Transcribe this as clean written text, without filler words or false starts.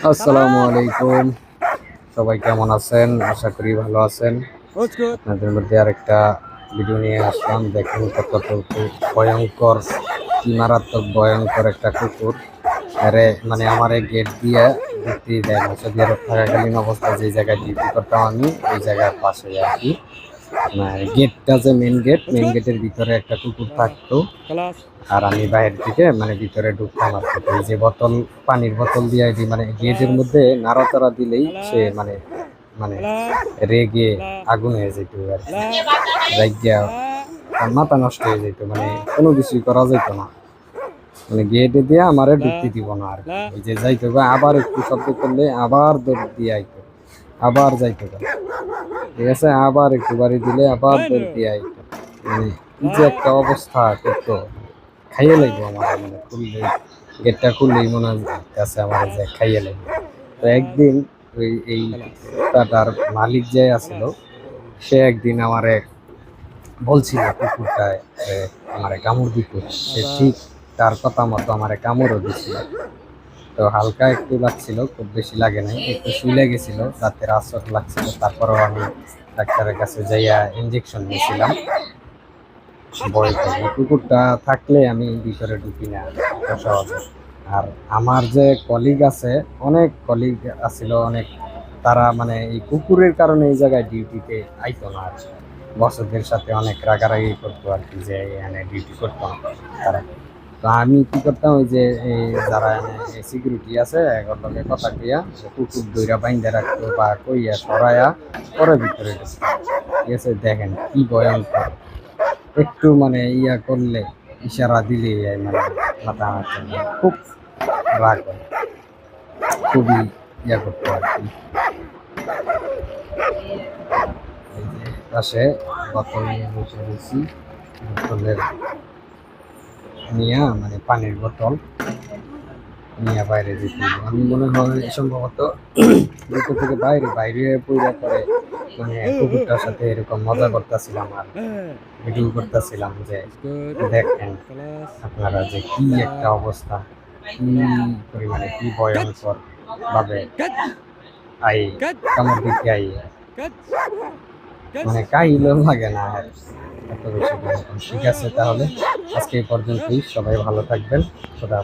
আসসালামু আলাইকুম। সবাই কেমন আছেন? আশা করি ভালো আছেন। আপনাদের মধ্যে আরেকটা ভিডিও নিয়ে আসলাম। দেখুন কতটুকু ভয়ঙ্কর, কি মারাত্মক ভয়ঙ্কর একটা কুকুর। আরে মানে আমার এই গেট দিয়ে ঢুকতেই দেয় না। সৌদি আরব থাকাকালীন অবস্থায় যে জায়গায় ডিউটি করতাম আমি, ওই জায়গার পাশে আর কি। মানে গেটটা যে মেন গেটের ভিতরে একটা কুকুর থাকতো। আর আমি বাইরে থেকে মানে ভিতরে ঢুকতাম আর কি। এই যে পানির বোতল দিয়ে মানে গেটের মধ্যে নাড়াচাড়া দিলেই সে মানে মানে রেগে আগুন হয়ে যেত আর কি। রাইগা তার মাথা নষ্ট হয়ে যেত, মানে কোনো কিছুই করা যেত না। মানে গেটে দিয়ে আমারে ঢুকতে দিব না আর কি। ওই যে যাইতো গা, আবার একটু শব্দ করলে আবার দৌড় দিয়ে আইতো, আবার যাইতো গা, ঠিক আছে, আবার একটু বাড়ি দিলে আবার দৌড় দিয়ে আইতো। মানে কি যে একটা অবস্থা করতো, খাইয়ে লাগবো আমার, মানে খুললে গেটটা খুললেই মনে হচ্ছে আমার যে খাইয়ে লাগবে। তো একদিন ওই এই কুত্তাটার মালিক যে আছিল, সে একদিন আমারে বলছিল কুকুরটায় আমারে কামড় দিত। সে ঠিক তার কথা মতো আমারে কামড়ও দিছিল। তো হালকা একটু লাগছিল, খুব বেশি লাগে নাই, একটু শুইলে গেছিল, রাতের আশ্রয় লাগছিল। তারপরেও আমি ডাক্তারের কাছে যাইয়া ইঞ্জেকশন নিয়েছিলাম। ভয় পাই, কুকুরটা থাকলে আমি ভিতরে ঢুকি না এত সহজে। আর আমার যে কলিগ আছে, অনেক কলিগ আছিল, অনেক, তারা মানে এই কুকুরের কারণে এই জায়গায় ডিউটিতে আইতো না আর কি। বসদের সাথে অনেক রাগারাগি করতো আর কি, যে এখানে ডিউটি করতাম তারা। তো আমি কি করতাম, ওই যে এই যারা সিকিউরিটি আছে এগুলোর লগে কথা কইয়া কুকুর দইরা বাইন্ধে রাখতো বা কইয়া সরাইয়া পরে ভিতরে ঢুকতো। ঠিক আছে, দেখেন কি ভয়ঙ্কর। একটু মানে ইয়া করলে, ইশারা দিলে মানে মাথা নাড়ছে, খুব রাগ হয়, খুবই ইয়া করতে আর কি। এই যে পাশে বোতল নিয়ে বসে রয়েছি, বোতলের নিয়ে মানে পানির বোতল নিয়ে বাইরে যেতে হবে। আমি মনে হয় সম্ভবত ভিতর থেকে বাইরে বাইরে পইরা করে মানে কুকুরটার সাথে এরকম মজা করতেছিলাম আর ভিডিও করতেছিলাম, যে দেখেন আপনারা যে কি একটা অবস্থা, কি পরিমাণে, কি ভয়ঙ্কর ভাবে আই কামড় দিতে আই, মানে কাইলেও লাগে না আর এত বেশি ভয়ঙ্কর। ঠিক আছে, তাহলে আজকে এই পর্যন্তই। সবাই ভালো থাকবেন। খোদা।